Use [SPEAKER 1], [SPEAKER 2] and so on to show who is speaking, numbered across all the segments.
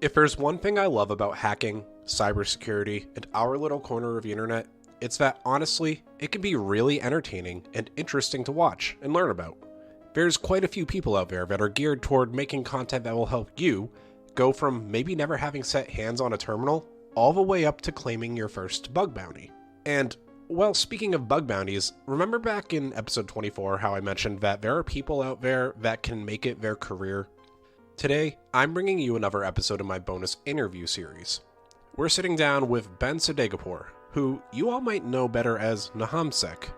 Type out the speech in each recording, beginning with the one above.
[SPEAKER 1] If there's one thing I love about hacking, cybersecurity, and our little corner of the internet, it's that honestly, it can be really entertaining and interesting to watch and learn about. There's quite a few people out there that are geared toward making content that will help you go from maybe never having set hands on a terminal all the way up to claiming your first bug bounty. And, well, speaking of bug bounties, remember back in episode 24 how I mentioned that there are people out there that can make it their career? Today, I'm bringing you another episode of my bonus interview series. We're sitting down with Ben Sadeghipour, who you all might know better as NahamSec.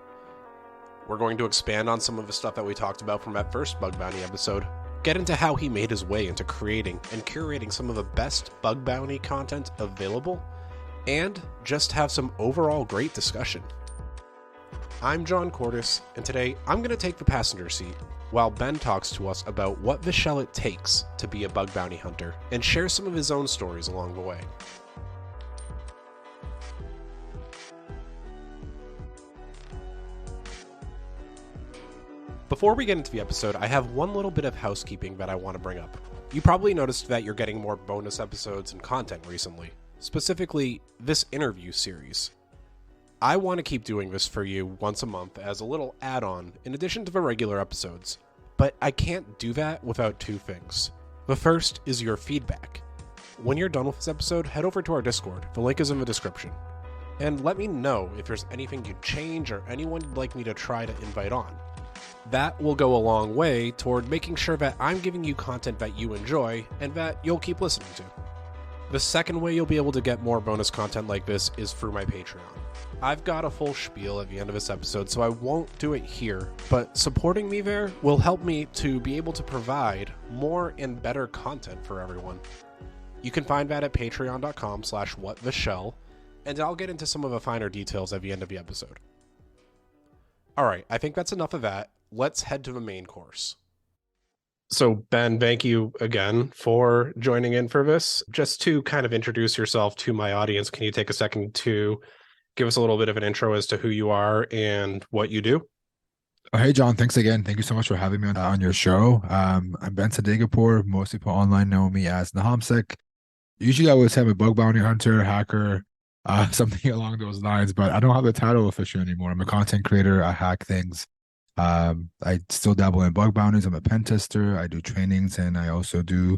[SPEAKER 1] We're going to expand on some of the stuff that we talked about from that first bug bounty episode, get into how he made his way into creating and curating some of the best bug bounty content available, and just have some overall great discussion. I'm John Cordes, and today I'm going to take the passenger seat while Ben talks to us about what the shell it takes to be a bug bounty hunter and share some of his own stories along the way. Before we get into the episode, I have one little bit of housekeeping that I want to bring up. You probably noticed that you're getting more bonus episodes and content recently, specifically this interview series. I want to keep doing this for you once a month as a little add-on in addition to the regular episodes, but I can't do that without two things. The first is your feedback. When you're done with this episode, head over to our Discord, the link is in the description, and let me know if there's anything you'd change or anyone you'd like me to try to invite on. That will go a long way toward making sure that I'm giving you content that you enjoy and that you'll keep listening to. The second way you'll be able to get more bonus content like this is through my Patreon. I've got a full spiel at the end of this episode, so I won't do it here, but supporting me there will help me to be able to provide more and better content for everyone. You can find that at patreon.com/whattheshell, and I'll get into some of the finer details at the end of the episode. Alright, I think that's enough of that. Let's head to the main course. So Ben, thank you again for joining in for this. Just to kind of introduce yourself to my audience, can you take a second to give us a little bit of an intro as to who you are and what you do?
[SPEAKER 2] Oh, hey, John. Thanks again. Thank you so much for having me on your show. I'm Ben Sadeghipour. Most people online know me as NahamSec. Usually I would say I'm a bug bounty hunter, hacker, something along those lines, but I don't have the title official anymore. I'm a content creator. I hack things. I still dabble in bug bounties. I'm a pen tester. I do trainings, and I also do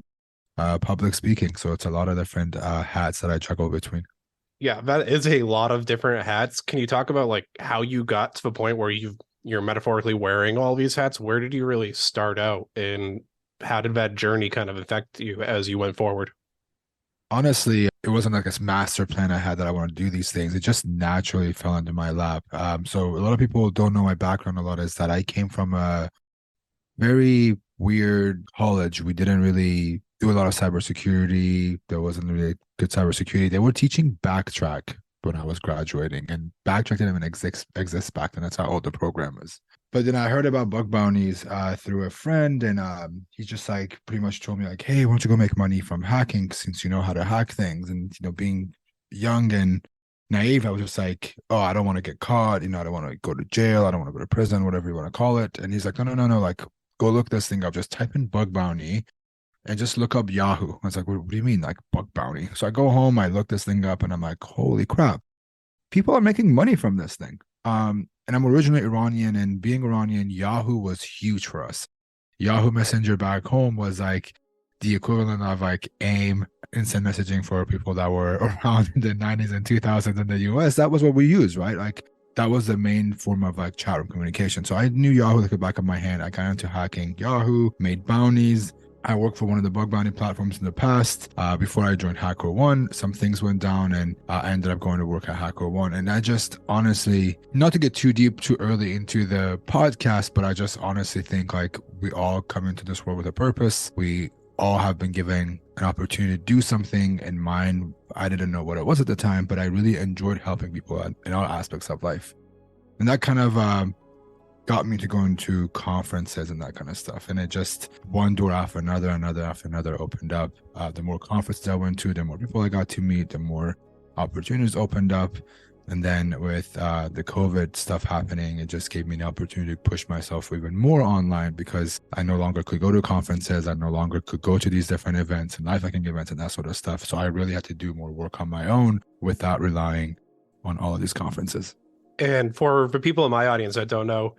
[SPEAKER 2] public speaking. So it's a lot of different hats that I juggle between.
[SPEAKER 1] Yeah, that is a lot of different hats. Can you talk about like how you got to the point where you're metaphorically wearing all these hats? Where did you really start out, and how did that journey kind of affect you as you went forward?
[SPEAKER 2] Honestly, it wasn't like this master plan I had that I want to do these things. It just naturally fell into my lap. So a lot of people don't know my background a lot is that I came from a very weird college. We didn't really do a lot of cybersecurity. There wasn't really good cybersecurity. They were teaching Backtrack when I was graduating, and Backtrack didn't even exist back then. That's how old the program is. But then I heard about bug bounties through a friend, and he just like pretty much told me like, hey, why don't you go make money from hacking since you know how to hack things? And being young and naive, I was just like, oh, I don't want to get caught. I don't want to go to jail. I don't want to go to prison, whatever you want to call it. And he's like, no, like go look this thing up. Just type in bug bounty and just look up Yahoo. I was like, what do you mean like bug bounty? So I go home, I look this thing up, and I'm like, holy crap, people are making money from this thing. And I'm originally Iranian, and being Iranian, Yahoo was huge for us. Yahoo Messenger back home was like the equivalent of like AIM, instant messaging for people that were around in the 90s and 2000s in the US. That was what we used, right? Like that was the main form of like chat room communication. So I knew Yahoo like the back of my hand. I got into hacking Yahoo, made bounties. I worked for one of the bug bounty platforms in the past. Before I joined HackerOne, some things went down, and I ended up going to work at HackerOne. And I just honestly, not to get too deep too early into the podcast, but I just honestly think like we all come into this world with a purpose. We all have been given an opportunity to do something, and mine, I didn't know what it was at the time, but I really enjoyed helping people in all aspects of life. And that kind of got me to going to conferences and that kind of stuff. And it just one door after another opened up. The more conferences I went to, the more people I got to meet, the more opportunities opened up. And then with the COVID stuff happening, it just gave me an opportunity to push myself even more online because I no longer could go to conferences. I no longer could go to these different events and life hacking events and that sort of stuff. So I really had to do more work on my own without relying on all of these conferences.
[SPEAKER 1] And for the people in my audience that don't know,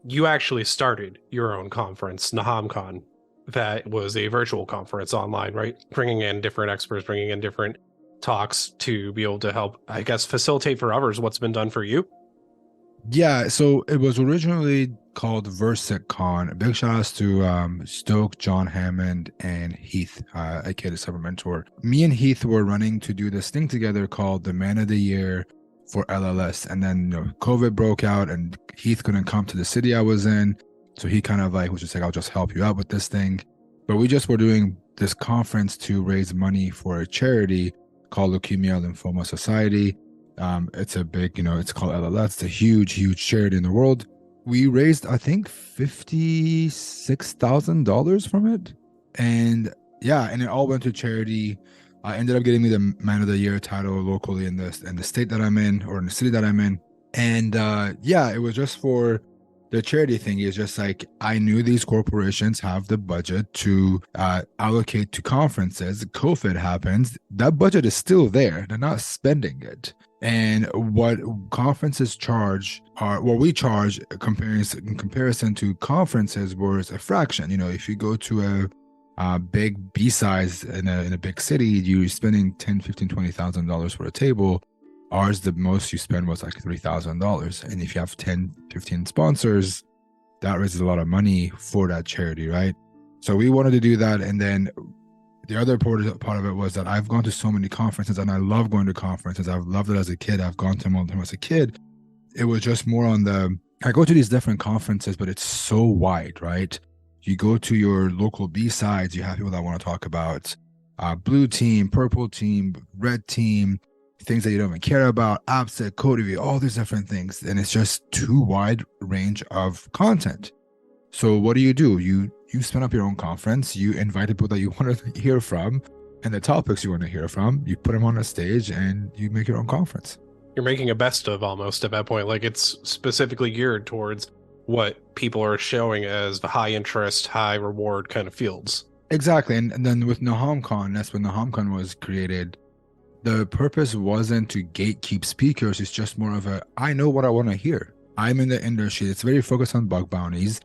[SPEAKER 1] you actually started your own conference, NahamCon. That was a virtual conference online, right? Bringing in different experts, bringing in different talks to be able to help, I guess, facilitate for others what's been done for you.
[SPEAKER 2] Yeah, so it was originally called VersaCon. A big shout outs to Stoke, John Hammond, and Heath, aka the Summer Mentor. Me and Heath were running to do this thing together called the Man of the Year for LLS. And then COVID broke out and Heath couldn't come to the city I was in. So he kind of like was just like, I'll just help you out with this thing. But we just were doing this conference to raise money for a charity called Leukemia Lymphoma Society. It's a big, it's called LLS. It's a huge, huge charity in the world. We raised, I think, $56,000 from it. And yeah, and it all went to charity. I ended up getting me the Man of the Year title locally in the state that I'm in, or in the city that I'm in. And yeah, it was just for the charity thing. Is just like, I knew these corporations have the budget to allocate to conferences. COVID happens, that budget is still there. They're not spending it. And what conferences charge are what we charge in comparison to conferences was a fraction. If you go to a big B-size in a big city, you're spending $10, $15, $20,000 for a table. Ours, the most you spend was like $3,000. And if you have 10, 15 sponsors, that raises a lot of money for that charity, right? So we wanted to do that. And then the other part of it was that I've gone to so many conferences and I love going to conferences. I've loved it as a kid. I've gone to them all the time as a kid. It was just more on I go to these different conferences, but it's so wide, right? You go to your local B-sides, you have people that want to talk about blue team, purple team, red team, things that you don't even care about, AppSec, code review, all these different things. And it's just too wide range of content. So what do? You spin up your own conference, you invite people that you want to hear from, and the topics you want to hear from, you put them on a stage and you make your own conference.
[SPEAKER 1] You're making a best of almost at that point. Like, it's specifically geared towards what people are showing as the high interest, high reward kind of fields.
[SPEAKER 2] Exactly. And then with NahamCon, that's when NahamCon was created. The purpose wasn't to gatekeep speakers. It's just more of I know what I want to hear. I'm in the industry. It's very focused on bug bounties.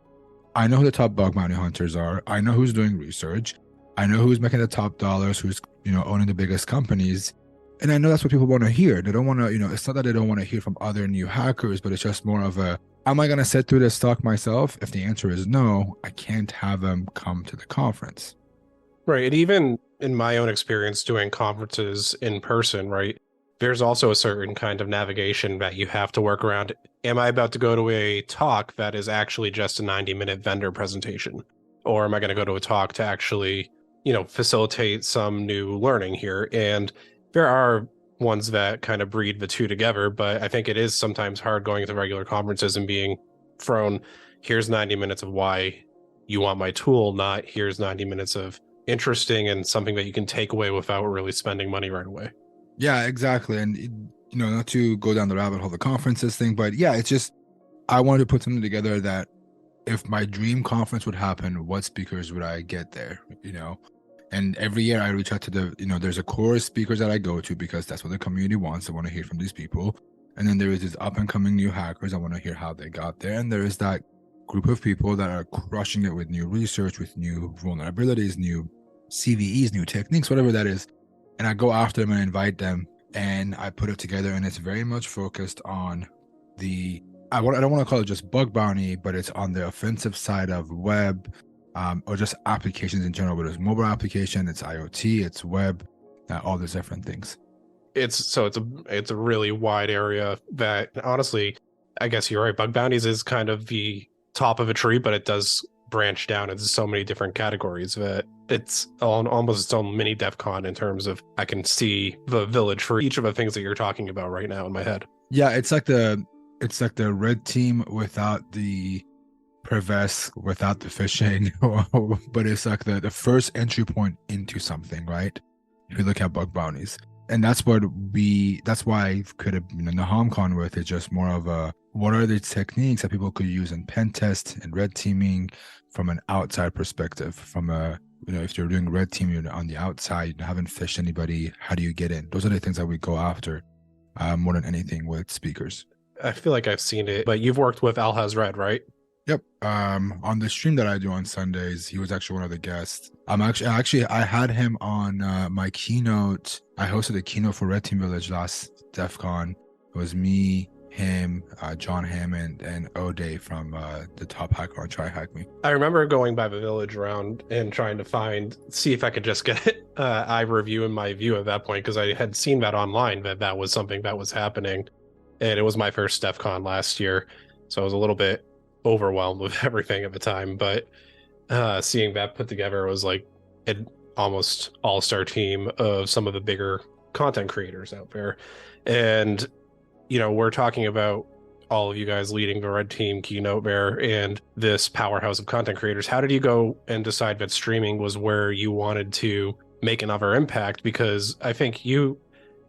[SPEAKER 2] I know who the top bug bounty hunters are. I know who's doing research. I know who's making the top dollars, who's, owning the biggest companies. And I know that's what people want to hear. They don't want to, it's not that they don't want to hear from other new hackers, but it's just more of am I going to sit through this talk myself? If the answer is no, I can't have them come to the conference.
[SPEAKER 1] Right. And even in my own experience doing conferences in person, right, there's also a certain kind of navigation that you have to work around. Am I about to go to a talk that is actually just a 90-minute vendor presentation? Or am I going to go to a talk to actually, facilitate some new learning here? And there are ones that kind of breed the two together, but I think it is sometimes hard going to regular conferences and being thrown, here's 90 minutes of why you want my tool, not here's 90 minutes of interesting and something that you can take away without really spending money right away.
[SPEAKER 2] Yeah, exactly. And, not to go down the rabbit hole, the conferences thing, but yeah, it's just, I wanted to put something together that if my dream conference would happen, what speakers would I get there, And every year I reach out to there's a core speakers that I go to because that's what the community wants. I want to hear from these people. And then there is these up and coming new hackers. I want to hear how they got there. And there is that group of people that are crushing it with new research, with new vulnerabilities, new CVEs, new techniques, whatever that is. And I go after them and invite them and I put it together. And it's very much focused on I don't want to call it just bug bounty, but it's on the offensive side of web, or just applications in general, but it's mobile application, it's IoT, it's web, all these different things.
[SPEAKER 1] It's a really wide area that honestly, I guess you're right. Bug bounties is kind of the top of a tree, but it does branch down into so many different categories that it's almost its own mini DEF CON in terms of I can see the village for each of the things that you're talking about right now in my head.
[SPEAKER 2] Yeah, it's like the red team without the Preves, without the phishing, but it's like the first entry point into something, right? If you look at bug bounties. And that's why I could have, NahamCon with it, just more of a, what are the techniques that people could use in pen test and red teaming from an outside perspective, from a, if you're doing red team, you're on the outside, you haven't fished anybody, how do you get in? Those are the things that we go after, more than anything with speakers.
[SPEAKER 1] I feel like I've seen it, but you've worked with Al Has Red, right?
[SPEAKER 2] Yep. On the stream that I do on Sundays, he was actually one of the guests. I had him on my keynote. I hosted a keynote for Red Team Village last DEF CON. It was me, him, John Hammond, and O'Day from the Top Hacker on Try Hack Me.
[SPEAKER 1] I remember going by the village around and trying to see if I could just get I review in my view at that point, because I had seen that online, that was something that was happening. And it was my first DEF CON last year. So I was a little bit overwhelmed with everything at the time, but seeing that put together was like an almost all-star team of some of the bigger content creators out there. And we're talking about all of you guys leading the red team keynote there and this powerhouse of content creators. How did you go and decide that streaming was where you wanted to make another impact? Because I think you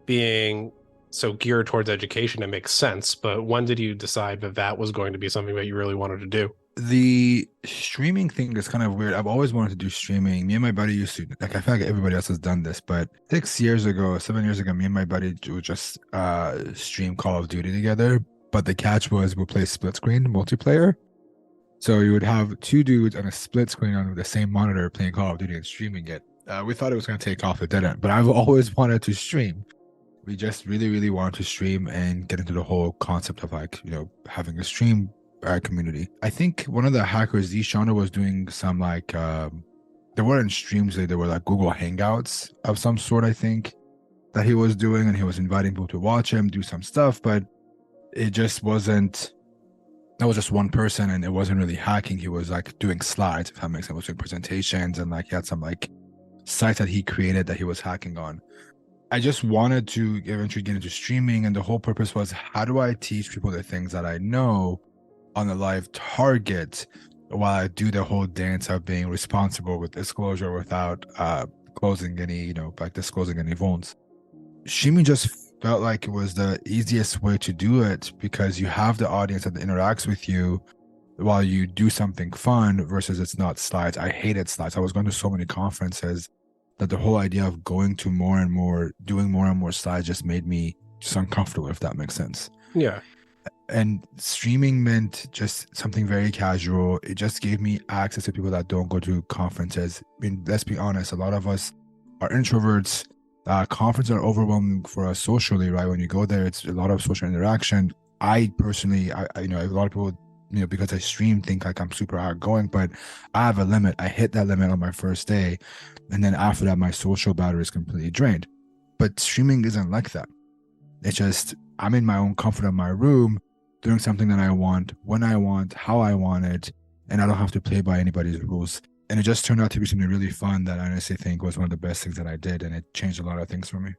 [SPEAKER 1] being so geared towards education, it makes sense. But when did you decide that was going to be something that you really wanted to do?
[SPEAKER 2] The streaming thing is kind of weird. I've always wanted to do streaming. Me and my buddy used to, like, I feel like everybody else has done this, but 7 years ago, me and my buddy would just stream Call of Duty together. But the catch was we'll play split screen multiplayer. So you would have two dudes on a split screen on the same monitor playing Call of Duty and streaming it. We thought it was going to take off, it didn't. But I've always wanted to stream. We just really, really wanted to stream and get into the whole concept of, like, having a stream community. I think one of the hackers, Zshana, was doing some, like, they weren't streams, they were like Google Hangouts of some sort, I think, that he was doing, and he was inviting people to watch him do some stuff, but it just wasn't, that was just one person, and it wasn't really hacking. He was like doing slides, if that makes sense. He was doing presentations, and like he had some like sites that he created that he was hacking on. I just wanted to eventually get into streaming, and the whole purpose was, how do I teach people the things that I know on a live target while I do the whole dance of being responsible with disclosure without closing any, disclosing any vulns. Streaming just felt like it was the easiest way to do it, because you have the audience that interacts with you while you do something fun, versus it's not slides. I hated slides. I was going to so many conferences that the whole idea of going to doing more and more slides just made me just uncomfortable, if that makes sense.
[SPEAKER 1] Yeah.
[SPEAKER 2] And streaming meant just something very casual. It just gave me access to people that don't go to conferences. I mean, let's be honest, a lot of us are introverts. Conferences are overwhelming for us socially, right? When you go there, it's a lot of social interaction. I personally, a lot of people, because I stream, think like I'm super outgoing, but I have a limit. I hit that limit on my first day, and then after that, my social battery is completely drained. But streaming isn't like that. It's just, I'm in my own comfort of my room, doing something that I want, when I want, how I want it, and I don't have to play by anybody's rules. And it just turned out to be something really fun that I honestly think was one of the best things that I did, and it changed a lot of things for me.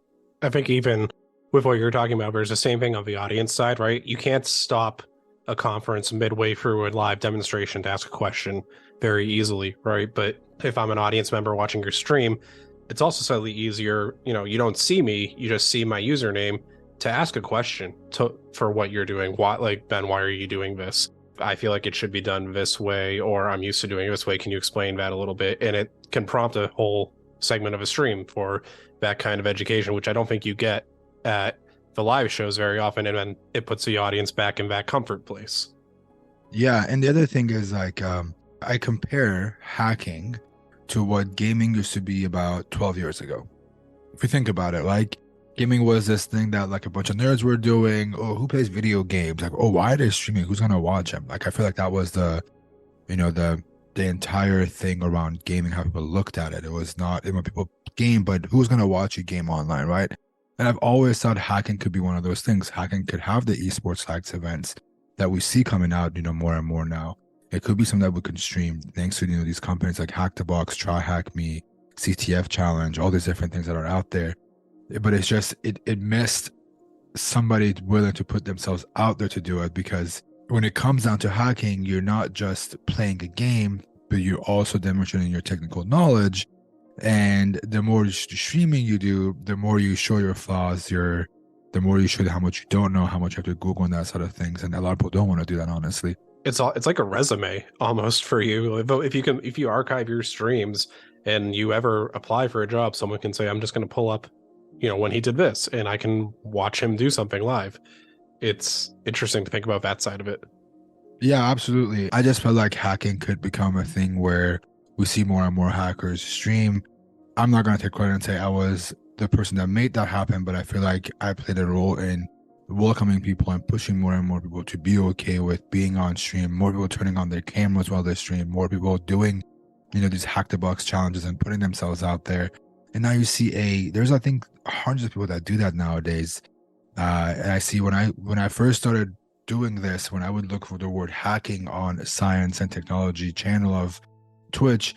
[SPEAKER 1] I think even with what you're talking about, there's the same thing on the audience side, right? You can't stop a conference midway through a live demonstration to ask a question very easily, right? But if I'm an audience member watching your stream, it's also slightly easier. You don't see me, you just see my username to ask a question for what you're doing. Why, like, Ben, why are you doing this? I feel like it should be done this way, or I'm used to doing it this way. Can you explain that a little bit? And it can prompt a whole segment of a stream for that kind of education, which I don't think you get at the live shows very often. And then it puts the audience back in that comfort place.
[SPEAKER 2] Yeah. And the other thing is, like, I compare hacking to what gaming used to be about 12 years ago. If you think about it, like, gaming was this thing that, like, a bunch of nerds were doing. Oh, who plays video games? Like, oh, why are they streaming? Who's gonna watch them? Like, I feel like that was the entire thing around gaming, how people looked at it. It was not when people game, but who's gonna watch a game online, right? And I've always thought hacking could be one of those things. Hacking could have the esports likes events that we see coming out, more and more now. It could be something that we can stream thanks to these companies like Hack the Box, Try Hack Me, CTF Challenge, all these different things that are out there. But it's just it missed somebody willing to put themselves out there to do it, because when it comes down to hacking, you're not just playing a game, but you're also demonstrating your technical knowledge. And the more streaming you do, the more you show your flaws, the more you show how much you don't know, how much you have to Google and that sort of things. And a lot of people don't want to do that, honestly.
[SPEAKER 1] It's like a resume almost for you. If you archive your streams and you ever apply for a job, someone can say, I'm just going to pull up, when he did this, and I can watch him do something live. It's interesting to think about that side of it.
[SPEAKER 2] Yeah, absolutely. I just felt like hacking could become a thing where we see more and more hackers stream. I'm not going to take credit and say I was the person that made that happen, but I feel like I played a role in welcoming people and pushing more and more people to be okay with being on stream, more people turning on their cameras while they stream, more people doing, these hack the box challenges and putting themselves out there. And now you see there's, I think, hundreds of people that do that nowadays. And I see when I first started doing this, when I would look for the word hacking on a science and technology channel of Twitch,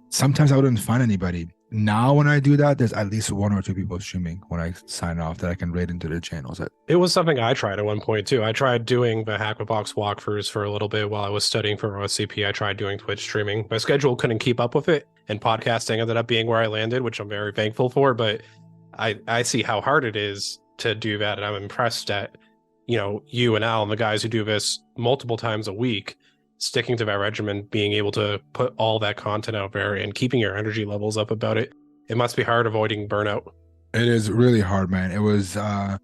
[SPEAKER 2] sometimes I wouldn't find anybody. Now when I do that, there's at least one or two people streaming when I sign off that I can raid into their channels.
[SPEAKER 1] It was something I tried at one point too. I tried doing the Hack the Box walkthroughs for a little bit while I was studying for OSCP. I tried doing Twitch streaming. My schedule couldn't keep up with it, and podcasting ended up being where I landed, which I'm very thankful for. But I see how hard it is to do that, and I'm impressed at you and Al and the guys who do this multiple times a week, sticking to that regimen, being able to put all that content out there and keeping your energy levels up about it. It must be hard avoiding burnout.
[SPEAKER 2] It is really hard, man. It was the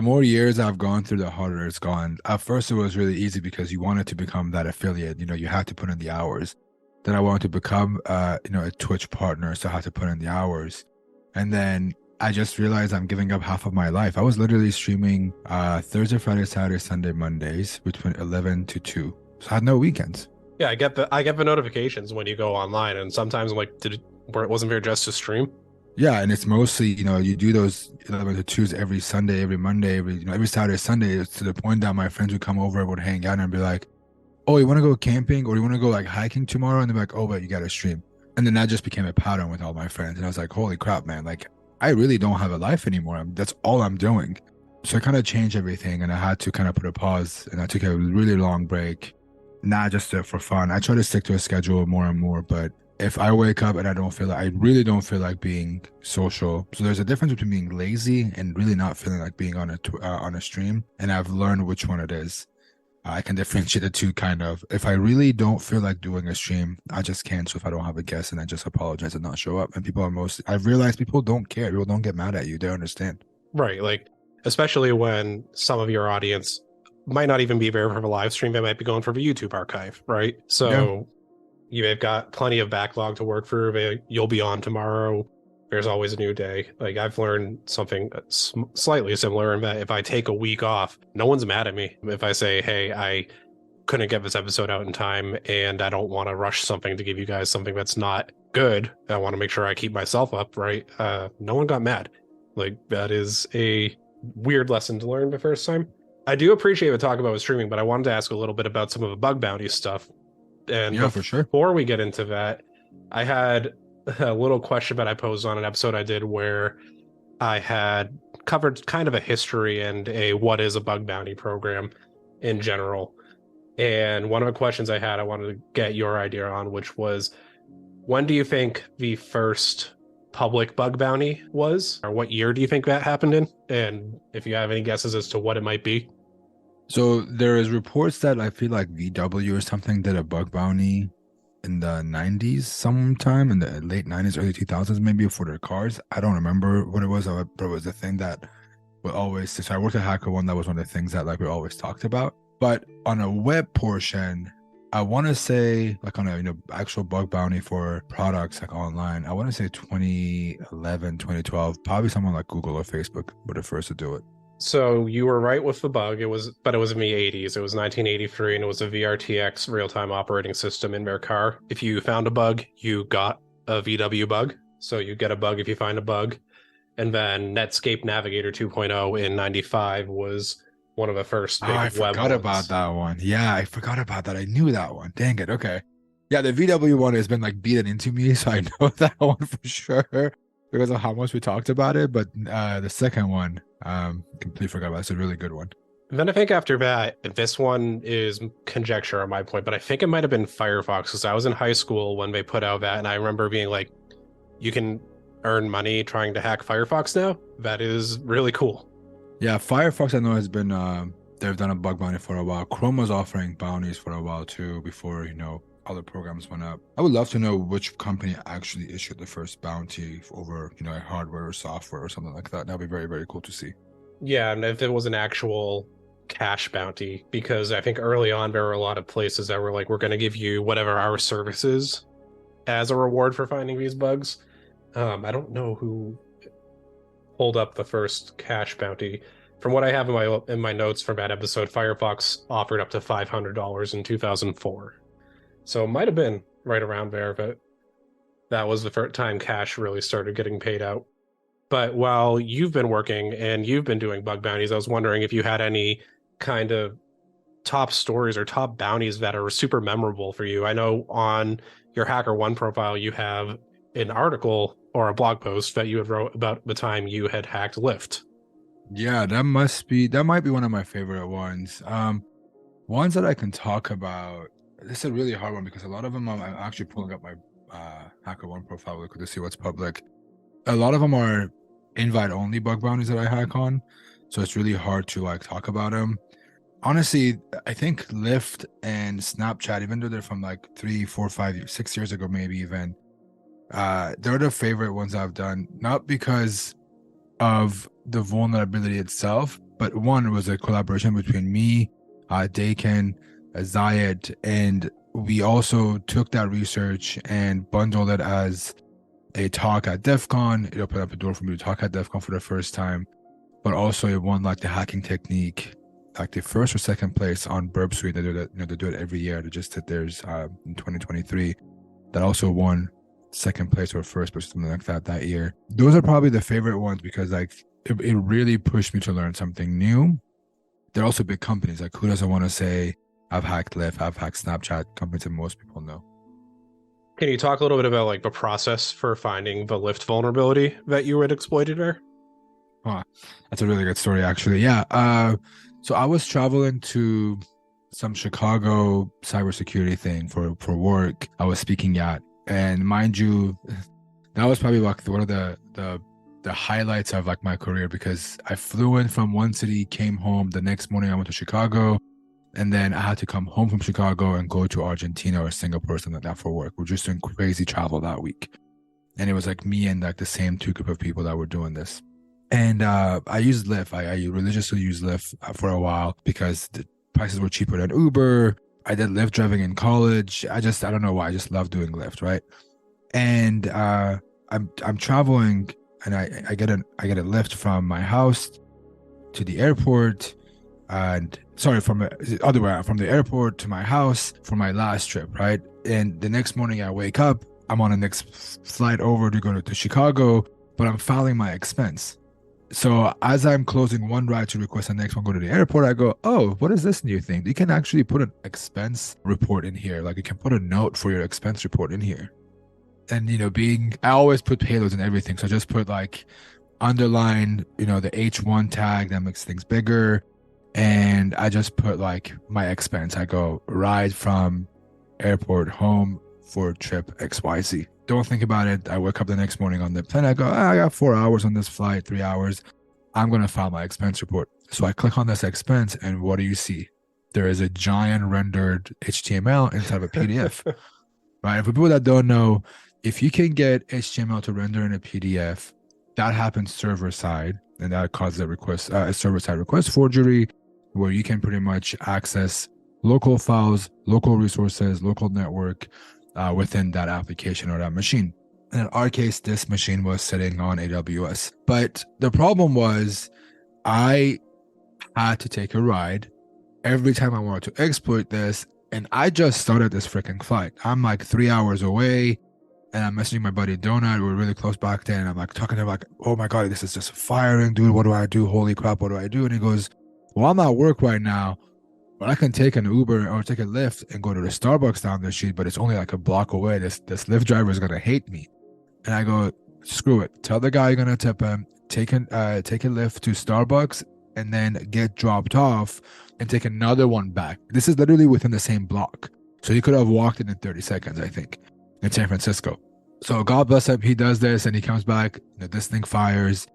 [SPEAKER 2] more years I've gone through, the harder it's gone. At first, it was really easy because you wanted to become that affiliate. You had to put in the hours. Then I wanted to become, a Twitch partner, so I had to put in the hours. And then I just realized I'm giving up half of my life. I was literally streaming Thursday, Friday, Saturday, Sunday, Mondays between 11 to 2. So I had no weekends.
[SPEAKER 1] Yeah, I get the notifications when you go online, and sometimes I'm like, where it wasn't there just to stream?
[SPEAKER 2] Yeah, and it's mostly, you do those 11 to 2s every Sunday, every Monday, every Saturday, Sunday. It's to the point that my friends would come over and would hang out and be like, oh, you want to go camping or you want to go like hiking tomorrow? And they're like, oh, but you got to stream. And then that just became a pattern with all my friends. And I was like, holy crap, man, like I really don't have a life anymore. That's all I'm doing. So I kind of changed everything and I had to kind of put a pause and I took a really long break, not just for fun. I try to stick to a schedule more and more, but if I wake up and I really don't feel like being social. So there's a difference between being lazy and really not feeling like being on a stream. And I've learned which one it is. I can differentiate the two kind of. If I really don't feel like doing a stream, I just cancel if I don't have a guest and I just apologize and not show up. And I've realized people don't care. People don't get mad at you. They understand.
[SPEAKER 1] Right. Like, especially when some of your audience might not even be there for the live stream. They might be going for the YouTube archive. Right. So you've got plenty of backlog to work through. You'll be on tomorrow. There's always a new day. Like I've learned something slightly similar in that if I take a week off, no one's mad at me. If I say, hey, I couldn't get this episode out in time and I don't want to rush something to give you guys something that's not good, I want to make sure I keep myself up, right? No one got mad. Like that is a weird lesson to learn the first time. I do appreciate the talk about streaming, but I wanted to ask a little bit about some of the bug bounty stuff. And
[SPEAKER 2] yeah, for sure.
[SPEAKER 1] Before we get into that, I had a little question that I posed on an episode I did where I had covered kind of a history and what is a bug bounty program in general. And one of the questions I wanted to get your idea on, which was, when do you think the first public bug bounty was? Or what year do you think that happened in? And if you have any guesses as to what it might be?
[SPEAKER 2] So there is reports that I feel like VW or something did a bug bounty in the 90s sometime, in the late 90s, early 2000s, maybe, for their cars. I don't remember what it was, but it was a thing that we always, so I worked at HackerOne, that was one of the things that like we always talked about. But on a web portion, I want to say like on a actual bug bounty for products like online, I want to say 2011, 2012, probably someone like Google or Facebook were the first to do it.
[SPEAKER 1] So you were right with the bug. It was in the 80s. It was 1983, and it was a VRTX real-time operating system in their car. If you found a bug, you got a VW bug. So you get a bug if you find a bug. And then Netscape Navigator 2.0 in 95 was one of the first big web
[SPEAKER 2] I forgot about that one. Yeah, I forgot about that. I knew that one. Dang it. Okay. Yeah, the VW one has been like beaten into me, so I know that one for sure because of how much we talked about it. But the second one, completely forgot about. It's a really good one.
[SPEAKER 1] And then I think after that, this one is conjecture on my point, but I think it might have been Firefox because I was in high school when they put out that, and I remember being like, you can earn money trying to hack Firefox now. That is really cool.
[SPEAKER 2] Yeah, Firefox I know has been they've done a bug bounty for a while. Chrome was offering bounties for a while too before, other programs went up. I would love to know which company actually issued the first bounty over, hardware or software or something like that. That'd be very, very cool to see.
[SPEAKER 1] Yeah, and if it was an actual cash bounty, because I think early on there were a lot of places that were like, we're going to give you whatever our service is as a reward for finding these bugs. I don't know who pulled up the first cash bounty. From what I have in my notes from that episode, Firefox offered up to $500 in 2004. So it might have been right around there, but that was the first time cash really started getting paid out. But while you've been working and you've been doing bug bounties, I was wondering if you had any kind of top stories or top bounties that are super memorable for you. I know on your HackerOne profile, you have an article or a blog post that you had wrote about the time you had hacked Lyft.
[SPEAKER 2] Yeah, that might be one of my favorite ones. Ones that I can talk about. This is a really hard one because a lot of them I'm actually pulling up my HackerOne profile to see what's public. A lot of them are invite only bug bounties that I hack on, so it's really hard to talk about them. Honestly, I think Lyft and Snapchat, even though they're from 3, 4, 5, 6 years ago, maybe even, they're the favorite ones I've done, not because of the vulnerability itself, but one was a collaboration between me, Dakin, Zayed, and we also took that research and bundled it as a talk at DEF CON. It opened up a door for me to talk at DEF CON for the first time, but also it won the hacking technique, the first or second place on Burp Suite. They do that, they do it every year. They just did theirs in 2023. That also won second place or first place, something like that year. Those are probably the favorite ones because it really pushed me to learn something new. They're also big companies. Who doesn't want to say I've hacked Lyft, I've hacked Snapchat, companies that most people know.
[SPEAKER 1] Can you talk a little bit about the process for finding the Lyft vulnerability that you had exploited there?
[SPEAKER 2] That's a really good story, actually. Yeah. So I was traveling to some Chicago cybersecurity thing for work. I was speaking at, and mind you, that was probably one of the highlights of my career because I flew in from one city, came home. The next morning I went to Chicago, and then I had to come home from Chicago and go to Argentina or Singapore or something like that for work. We're just doing crazy travel that week. And it was me and the same two group of people that were doing this. And I used Lyft. I religiously used Lyft for a while because the prices were cheaper than Uber. I did Lyft driving in college. I don't know why. I just love doing Lyft, right? And I'm traveling, and I get a Lyft from my house to the airport, and from the other way, from the airport to my house for my last trip, right? And the next morning I wake up, I'm on the next flight over to go to Chicago, but I'm filing my expense. So as I'm closing one ride to request the next one, go to the airport, I go, oh, what is this new thing? You can actually put an expense report in here. You can put a note for your expense report in here. And, I always put payloads and everything. So I just put underline, the H1 tag that makes things bigger. And I just put my expense. I go ride from airport home for trip XYZ. Don't think about it. I wake up the next morning on the plane. I go, I got 4 hours on this flight, 3 hours. I'm going to file my expense report. So I click on this expense, and what do you see? There is a giant rendered HTML inside of a PDF. Right? For people that don't know, if you can get HTML to render in a PDF, that happens server side, and that causes a server side request forgery, where you can pretty much access local files, local resources, local network within that application or that machine. And in our case, this machine was sitting on AWS. But the problem was I had to take a ride every time I wanted to exploit this. And I just started this freaking flight. I'm 3 hours away, and I'm messaging my buddy Donut. We were really close back then. I'm talking to him oh my God, this is just firing, dude. What do I do? Holy crap, what do I do? And he goes, well, I'm at work right now, but I can take an Uber or take a Lyft and go to the Starbucks down the street, but it's only a block away. This Lyft driver is going to hate me. And I go, screw it. Tell the guy you're going to tip him, take a Lyft to Starbucks, and then get dropped off and take another one back. This is literally within the same block. So you could have walked it in 30 seconds, I think, in San Francisco. So God bless him, he does this and he comes back, this thing fires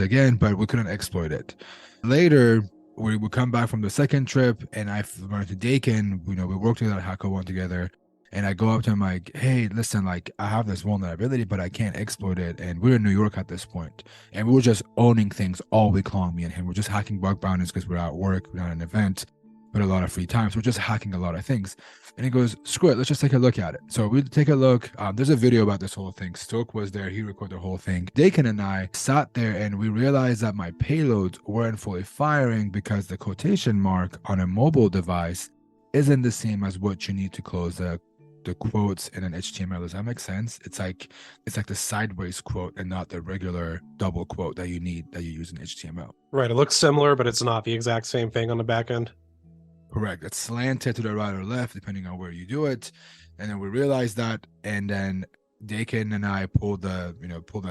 [SPEAKER 2] again, but we couldn't exploit it. Later, we would come back from the second trip and I went to Dakin, we worked together at HackerOne together. And I go up to him like, hey, listen, like I have this vulnerability, but I can't exploit it. And we're in New York at this point. And we were just owning things all week long, me and him. We're just hacking bug bounties because we're at work, we're at an event, but a lot of free time. So we're just hacking a lot of things. And he goes, screw it, let's just take a look at it. So we take a look. There's a video about this whole thing. Stoke was there. He recorded the whole thing. Dakin and I sat there and we realized that my payloads weren't fully firing because the quotation mark on a mobile device isn't the same as what you need to close the quotes in an HTML. Does that make sense? It's like the sideways quote and not the regular double quote that you use in HTML.
[SPEAKER 1] Right. It looks similar, but it's not the exact same thing on the back end.
[SPEAKER 2] Correct. It's slanted to the right or left, depending on where you do it. And then we realized that, and then Dakin and I pulled the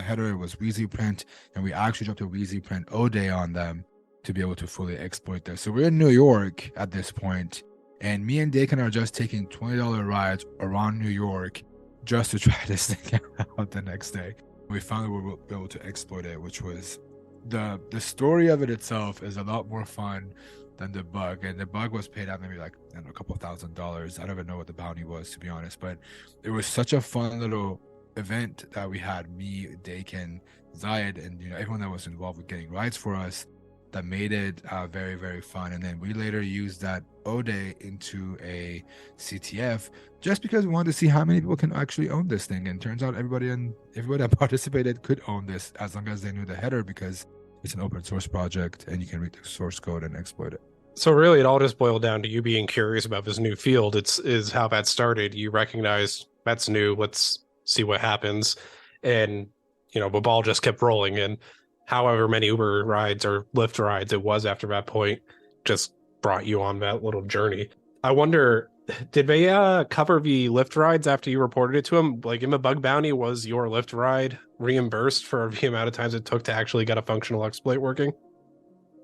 [SPEAKER 2] header. It was Wheezy print, and we actually dropped a Wheezy print O-Day on them to be able to fully exploit this. So we're in New York at this point, and me and Dakin are just taking $20 rides around New York just to try this thing out the next day. We finally were able to exploit it, which was the story of it itself is a lot more fun than the bug. And the bug was paid out maybe like a couple $1,000s. I don't even know what the bounty was, to be honest, but it was such a fun little event that we had, me, Dakin, Zayed, and everyone that was involved with getting rides for us, that made it very, very fun. And then we later used that O-Day into a CTF just because we wanted to see how many people can actually own this thing. And turns out everybody that participated could own this as long as they knew the header, because it's an open source project and you can read the source code and exploit it.
[SPEAKER 1] So really, it all just boiled down to you being curious about this new field. Is how that started. You recognized that's new. Let's see what happens. And, the ball just kept rolling. And however many Uber rides or Lyft rides it was after that point just brought you on that little journey. I wonder, did they cover the Lyft rides after you reported it to them? Like in the bug bounty, was your Lyft ride reimbursed for the amount of times it took to actually get a functional exploit working?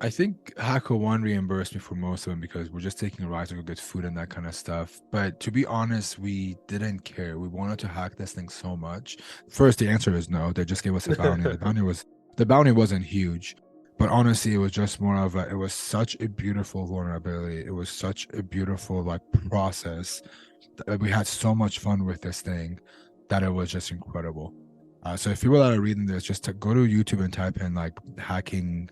[SPEAKER 2] I think HackerOne reimbursed me for most of them because we're just taking rides to go get food and that kind of stuff. But to be honest, we didn't care. We wanted to hack this thing so much. First, the answer is no. They just gave us a bounty. The bounty wasn't huge, but honestly, it was just more of it was such a beautiful vulnerability. It was such a beautiful process. We had so much fun with this thing that it was just incredible. So if people that are reading this, just to go to YouTube and type in hacking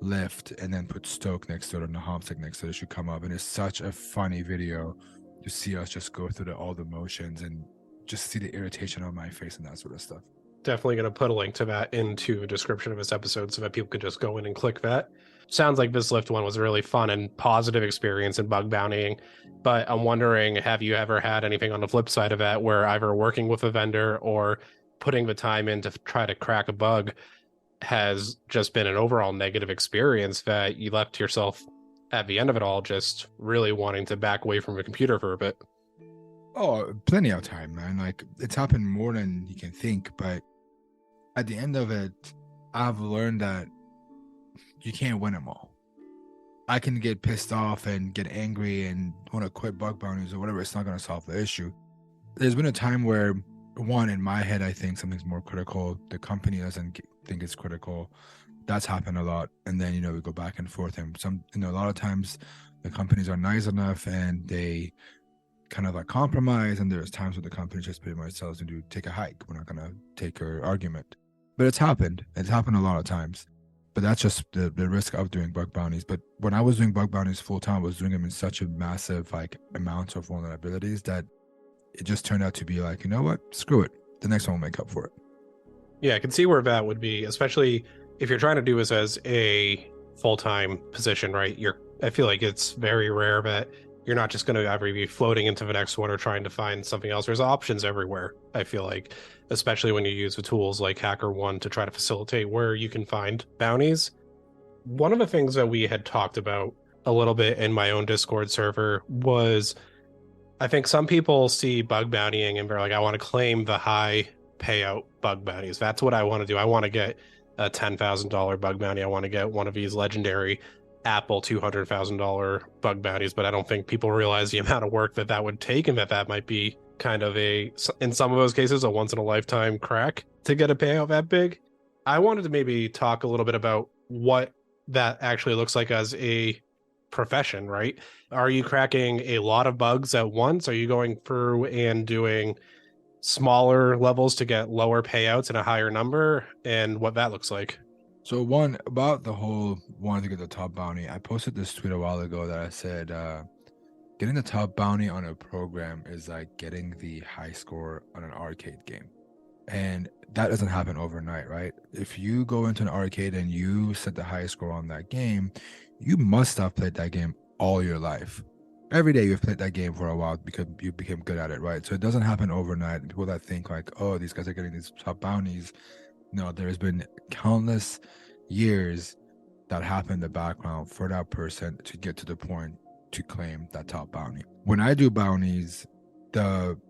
[SPEAKER 2] Lyft and then put Stoke next to it or NahamSec next to it, it should come up. And it's such a funny video to see us just go through all the motions and just see the irritation on my face and that sort of stuff.
[SPEAKER 1] Definitely going to put a link to that into the description of this episode so that people could just go in and click that. Sounds like this Lyft one was a really fun and positive experience in bug bountying, but I'm wondering, have you ever had anything on the flip side of that where either working with a vendor or putting the time in to try to crack a bug has just been an overall negative experience that you left yourself at the end of it all just really wanting to back away from the computer for a bit?
[SPEAKER 2] Oh, plenty of time, man. It's happened more than you can think, but at the end of it, I've learned that you can't win them all. I can get pissed off and get angry and want to quit bug bounties or whatever. It's not going to solve the issue. There's been a time where, one, in my head, I think something's more critical. The company doesn't think it's critical. That's happened a lot. And then, we go back and forth. And a lot of times the companies are nice enough and they kind of compromise. And there's times where the company just pretty much tells them to take a hike. We're not going to take your argument. But it's happened. It's happened a lot of times. But that's just the risk of doing bug bounties. But when I was doing bug bounties full time, I was doing them in such a massive amount of vulnerabilities that it just turned out to be you know what? Screw it. The next one will make up for it.
[SPEAKER 1] Yeah, I can see where that would be, especially if you're trying to do this as a full-time position, right? I feel like it's very rare that you're not just going to ever be floating into the next one or trying to find something else. There's options everywhere, I feel like, especially when you use the tools like HackerOne to try to facilitate where you can find bounties. One of the things that we had talked about a little bit in my own Discord server was, I think some people see bug bountying and they're like, I want to claim the high payout bug bounties. That's what I want to do. I want to get a $10,000 bug bounty. I want to get one of these legendary Apple $200,000 bug bounties, but I don't think people realize the amount of work that would take and that might be kind of in some of those cases, a once in a lifetime crack to get a payout that big. I wanted to maybe talk a little bit about what that actually looks like as a profession, right? Are you cracking a lot of bugs at once? Are you going through and doing smaller levels to get lower payouts and a higher number, and what that looks like?
[SPEAKER 2] So one about the whole wanting to get the top bounty, I posted this tweet a while ago that I said getting the top bounty on a program is like getting the high score on an arcade game. And that doesn't happen overnight, right? If you go into an arcade and you set the highest score on that game, you must have played that game all your life. Every day you've played that game for a while because you became good at it, right? So it doesn't happen overnight. People that think like, oh, these guys are getting these top bounties. No, there's been countless years that happen in the background for that person to get to the point to claim that top bounty. When I do bounties,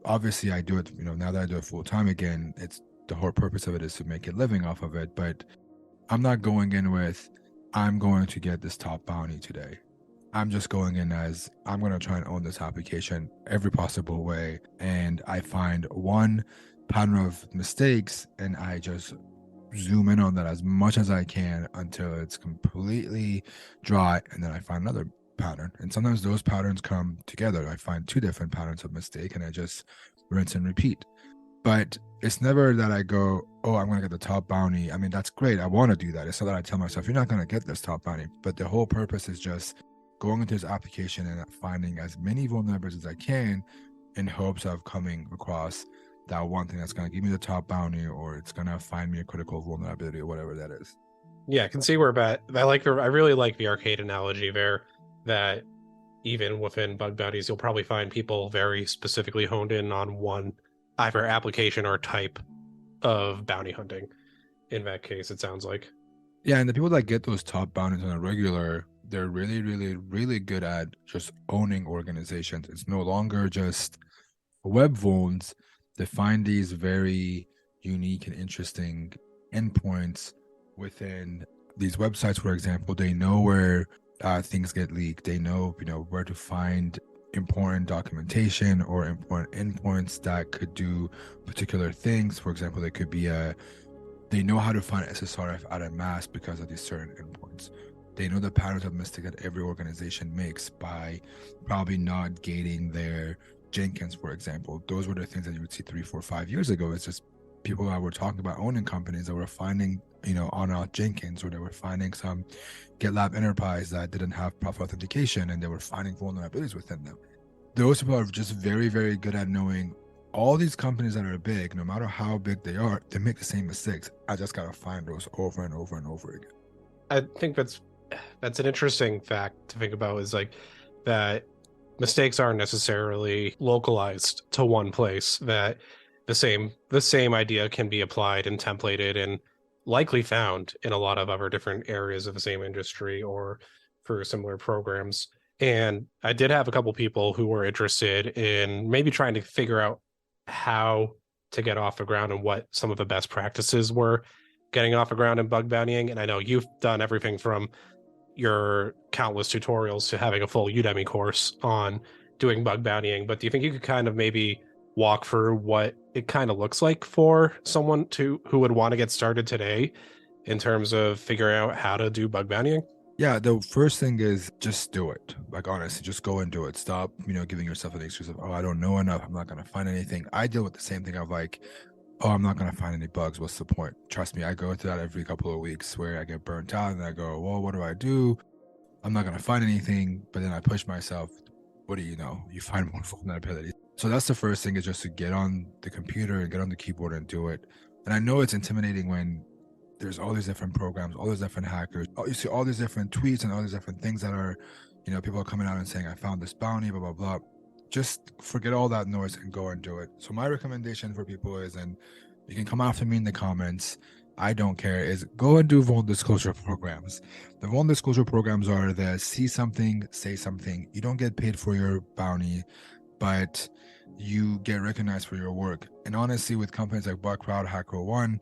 [SPEAKER 2] obviously I do it, now that I do it full time again, it's the whole purpose of it is to make a living off of it. But I'm not going in with, I'm going to get this top bounty today. I'm just going in as I'm going to try and own this application every possible way. And I find one pattern of mistakes and I just zoom in on that as much as I can until it's completely dry. And then I find another pattern. And sometimes those patterns come together. I find two different patterns of mistake and I just rinse and repeat. But it's never that I go, oh, I'm going to get the top bounty. I mean, that's great. I want to do that. It's not that I tell myself, you're not going to get this top bounty. But the whole purpose is just going into this application and finding as many vulnerabilities as I can in hopes of coming across that one thing that's going to give me the top bounty, or it's going to find me a critical vulnerability or whatever that is.
[SPEAKER 1] Yeah, I can see where I really like the arcade analogy there, that even within bug bounties, you'll probably find people very specifically honed in on one either application or type of bounty hunting. In that case, it sounds like.
[SPEAKER 2] Yeah, and the people that get those top bounties on a regular, they're really, really, really good at just owning organizations. It's no longer just web vulns. They find these very unique and interesting endpoints within these websites. For example, they know where things get leaked. They know, where to find important documentation or important endpoints that could do particular things. For example, they could be they know how to find SSRF at a mass because of these certain endpoints. They know the patterns of mistake that every organization makes by probably not gating their Jenkins, for example. Those were the things that you would see 3, 4, 5 years ago. It's just people that were talking about owning companies that were finding, on Jenkins, or they were finding some GitLab Enterprise that didn't have proper authentication and they were finding vulnerabilities within them. Those people are just very, very good at knowing all these companies that are big, no matter how big they are, they make the same mistakes. I just got to find those over and over and over again.
[SPEAKER 1] I think that's an interesting fact to think about, is like that mistakes aren't necessarily localized to one place, that the same idea can be applied and templated and likely found in a lot of other different areas of the same industry or for similar programs. And I did have a couple people who were interested in maybe trying to figure out how to get off the ground and what some of the best practices were getting off the ground in bug bountying. And I know you've done everything from your countless tutorials to having a full Udemy course on doing bug bountying, but do you think you could kind of maybe walk through what it kind of looks like for someone who would want to get started today in terms of figuring out how to do bug bountying?
[SPEAKER 2] Yeah, the first thing is just do it. Like, honestly, just go and do it. Stop, giving yourself an excuse of, oh, I don't know enough. I'm not going to find anything. I deal with the same thing of like, oh, I'm not going to find any bugs. What's the point? Trust me, I go through that every couple of weeks where I get burnt out and I go, well, what do I do? I'm not going to find anything. But then I push myself. What do you know? You find more vulnerabilities. So that's the first thing, is just to get on the computer and get on the keyboard and do it. And I know it's intimidating when there's all these different programs, all these different hackers. You see all these different tweets and all these different things that are, people are coming out and saying, I found this bounty, blah, blah, blah. Just forget all that noise and go and do it. So my recommendation for people is, and you can come after me in the comments, I don't care, is go and do vulnerability disclosure programs. The vulnerability disclosure programs are the see something, say something. You don't get paid for your bounty, but you get recognized for your work. And honestly, with companies like Bugcrowd, HackerOne,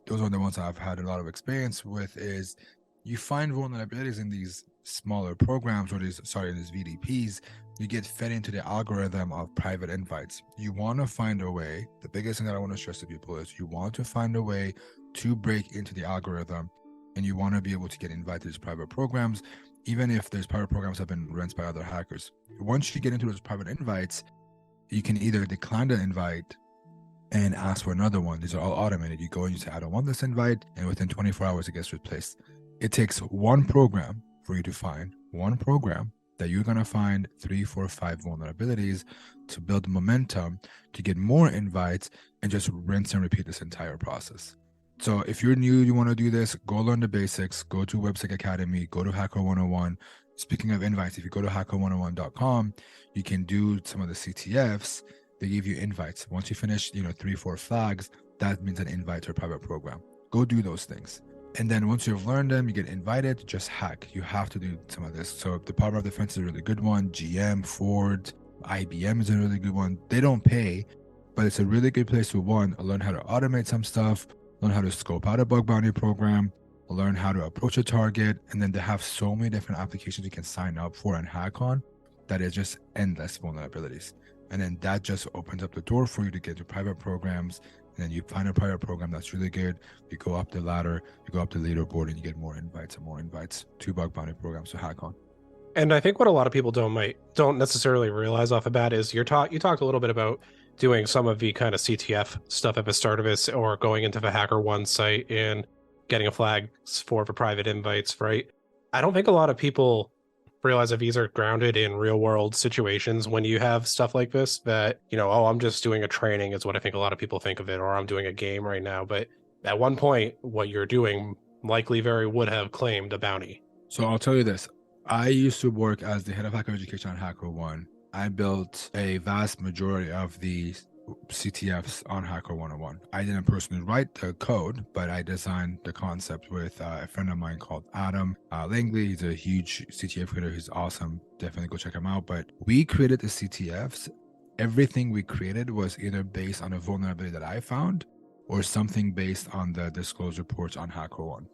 [SPEAKER 2] those are the ones I've had a lot of experience with, is you find vulnerabilities in these smaller programs or these VDPs, you get fed into the algorithm of private invites. You want to find a way. The biggest thing that I want to stress to people is you want to find a way to break into the algorithm, and you want to be able to get invited to private programs, even if those private programs have been run by other hackers. Once you get into those private invites, you can either decline the invite and ask for another one. These are all automated. You go and you say, I don't want this invite, and within 24 hours, it gets replaced. It takes one program for you to find one program that you're going to find 3, 4, 5 vulnerabilities to build momentum, to get more invites, and just rinse and repeat this entire process. So if you're new, you want to do this, go learn the basics, go to WebSec Academy, go to Hacker 101. Speaking of invites, if you go to hacker101.com, you can do some of the CTFs. They give you invites. Once you finish, 3, 4 flags, that means an invite to a private program. Go do those things. And then once you've learned them, you get invited, just hack. You have to do some of this. So the Power of Defense is a really good one. GM, Ford, IBM is a really good one. They don't pay, but it's a really good place to, one, learn how to automate some stuff, learn how to scope out a bug bounty program, learn how to approach a target. And then they have so many different applications you can sign up for and hack on that is just endless vulnerabilities. And then that just opens up the door for you to get to private programs. And then you find a private program that's really good. You go up the ladder, you go up the leaderboard, and you get more invites and more invites to bug bounty programs to hack on.
[SPEAKER 1] And I think what a lot of people don't necessarily realize off the bat is you talked a little bit about doing some of the kind of CTF stuff at the start of this, or going into the HackerOne site and getting a flag for private invites, right? I don't think a lot of people realize that these are grounded in real world situations when you have stuff like this, that, oh, I'm just doing a training is what I think a lot of people think of it, or I'm doing a game right now. But at one point, what you're doing likely would have claimed a bounty.
[SPEAKER 2] So I'll tell you this. I used to work as the head of hacker education on HackerOne. I built a vast majority of the CTFs on Hacker 101. I didn't personally write the code, but I designed the concept with a friend of mine called Adam Langley. He's a huge CTF creator. He's awesome. Definitely go check him out. But we created the CTFs. Everything we created was either based on a vulnerability that I found or something based on the disclosed reports on HackerOne.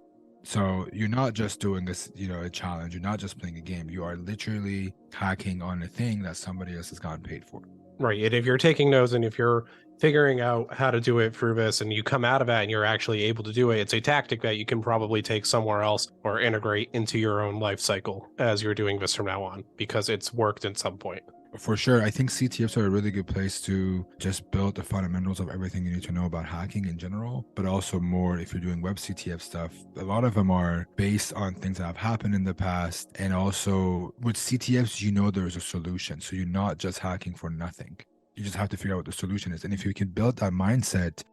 [SPEAKER 2] So you're not just doing this, a challenge. You're not just playing a game. You are literally hacking on a thing that somebody else has gotten paid for.
[SPEAKER 1] Right. And if you're taking notes and if you're figuring out how to do it through this and you come out of that and you're actually able to do it, it's a tactic that you can probably take somewhere else or integrate into your own life cycle as you're doing this from now on, because it's worked at some point.
[SPEAKER 2] For sure. I think CTFs are a really good place to just build the fundamentals of everything you need to know about hacking in general, but also more if you're doing web CTF stuff. A lot of them are based on things that have happened in the past. And also with CTFs, there's a solution. So you're not just hacking for nothing. You just have to figure out what the solution is. And if you can build that mindset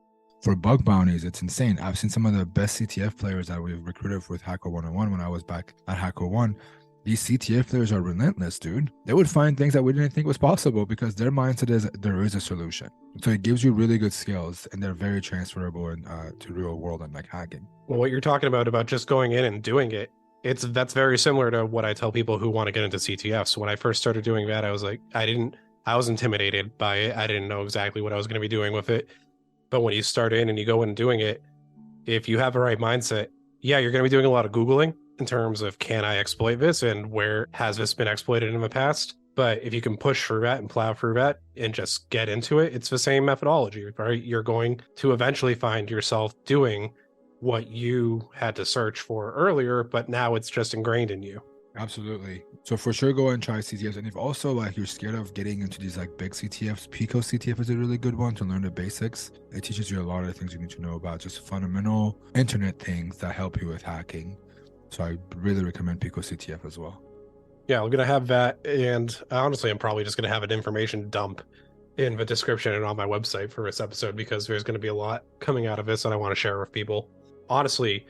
[SPEAKER 2] for bug bounties, it's insane. I've seen some of the best CTF players that we've recruited with Hacker 101 when I was back at Hacker 1. These CTF players are relentless, dude. They would find things that we didn't think was possible because their mindset is there is a solution. So it gives you really good skills, and they're very transferable to real world and like hacking.
[SPEAKER 1] Well, what you're talking about just going in and doing it, that's very similar to what I tell people who want to get into CTF. So when I first started doing that, I was like, I was intimidated by it. I didn't know exactly what I was going to be doing with it. But when you start in and you go in doing it, if you have the right mindset, yeah, you're going to be doing a lot of Googling in terms of, can I exploit this and where has this been exploited in the past? But if you can push through that and plow through that and just get into it, it's the same methodology, right? You're going to eventually find yourself doing what you had to search for earlier, but now it's just ingrained in you.
[SPEAKER 2] Absolutely. So for sure, go and try CTFs. And if also you're scared of getting into these big CTFs, Pico CTF is a really good one to learn the basics. It teaches you a lot of the things you need to know about just fundamental internet things that help you with hacking. So I really recommend Pico CTF as well.
[SPEAKER 1] Yeah, I'm going to have that. And honestly, I'm probably just going to have an information dump in the description and on my website for this episode, because there's going to be a lot coming out of this that I want to share with people. Honestly,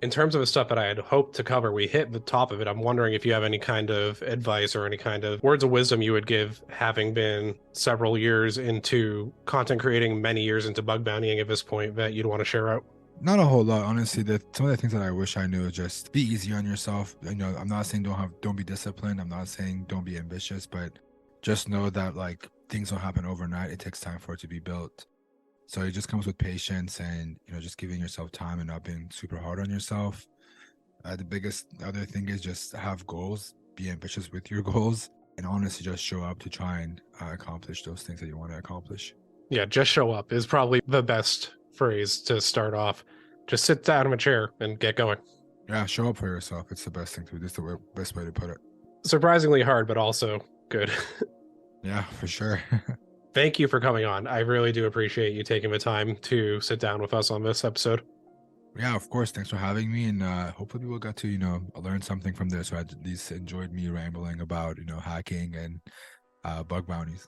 [SPEAKER 1] in terms of the stuff that I had hoped to cover, we hit the top of it. I'm wondering if you have any kind of advice or any kind of words of wisdom you would give, having been several years into content creating, many years into bug bountying at this point, that you'd want to share out.
[SPEAKER 2] Not a whole lot, honestly. Some of the things that I wish I knew is just be easy on yourself. I'm not saying don't be disciplined. I'm not saying don't be ambitious, but just know that things don't happen overnight. It takes time for it to be built. So it just comes with patience and, just giving yourself time and not being super hard on yourself. The biggest other thing is just have goals, be ambitious with your goals. and honestly just show up to try and accomplish those things that you want to accomplish.
[SPEAKER 1] Yeah, just show up is probably the best phrase to start off. Just sit down in a chair and get going.
[SPEAKER 2] Yeah, show up for yourself. It's the best thing to do. This is the best way to put it.
[SPEAKER 1] Surprisingly hard, but also good.
[SPEAKER 2] Yeah, for sure.
[SPEAKER 1] Thank you for coming on. I really do appreciate you taking the time to sit down with us on this episode.
[SPEAKER 2] Yeah, of course. Thanks for having me. And hopefully people got to, learn something from this. So I at least enjoyed me rambling about, hacking and bug bounties.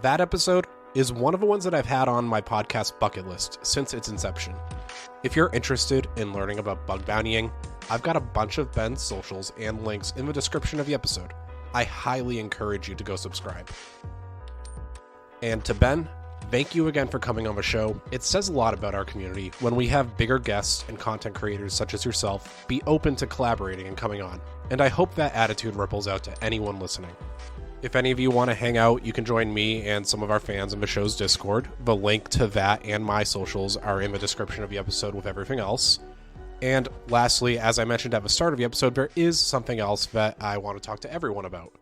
[SPEAKER 1] That episode is one of the ones that I've had on my podcast bucket list since its inception. If you're interested in learning about bug bountying, I've got a bunch of Ben's socials and links in the description of the episode. I highly encourage you to go subscribe. And to Ben, thank you again for coming on the show. It says a lot about our community when we have bigger guests and content creators such as yourself be open to collaborating and coming on. And I hope that attitude ripples out to anyone listening. If any of you want to hang out, you can join me and some of our fans in the show's Discord. The link to that and my socials are in the description of the episode with everything else. And lastly, as I mentioned at the start of the episode, there is something else that I want to talk to everyone about.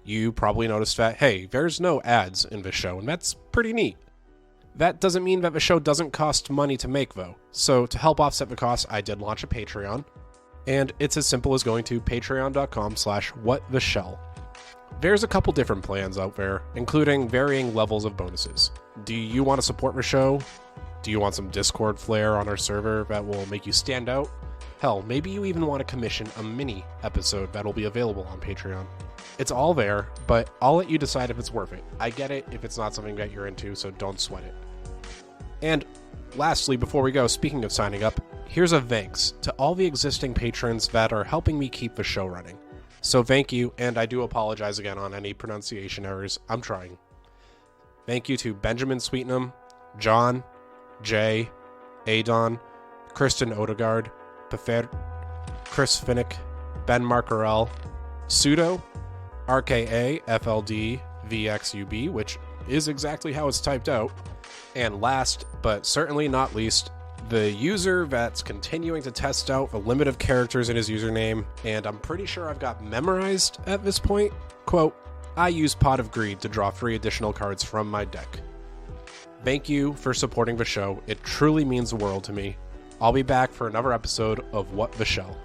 [SPEAKER 1] You probably noticed that, hey, there's no ads in this show, and that's pretty neat. That doesn't mean that the show doesn't cost money to make, though. So to help offset the cost, I did launch a Patreon. And it's as simple as going to patreon.com/whattheshell. There's a couple different plans out there, including varying levels of bonuses. Do you want to support the show? Do you want some Discord flair on our server that will make you stand out? Hell, maybe you even want to commission a mini episode that'll be available on Patreon. It's all there, but I'll let you decide if it's worth it. I get it if it's not something that you're into, so don't sweat it. And lastly, before we go, speaking of signing up, here's a thanks to all the existing patrons that are helping me keep the show running. So thank you, and I do apologize again on any pronunciation errors. I'm trying. Thank you to Benjamin Sweetnam, John, Jay, Adon, Kristen Odegaard, Pafer, Chris Finnick, Ben Marcarell, Pseudo, RKA, FLD, VXUB, which is exactly how it's typed out, and last, but certainly not least, the user that's continuing to test out the limit of characters in his username, and I'm pretty sure I've got memorized at this point. Quote, I use Pot of Greed to draw 3 additional cards from my deck. Thank you for supporting the show. It truly means the world to me. I'll be back for another episode of What the Shell.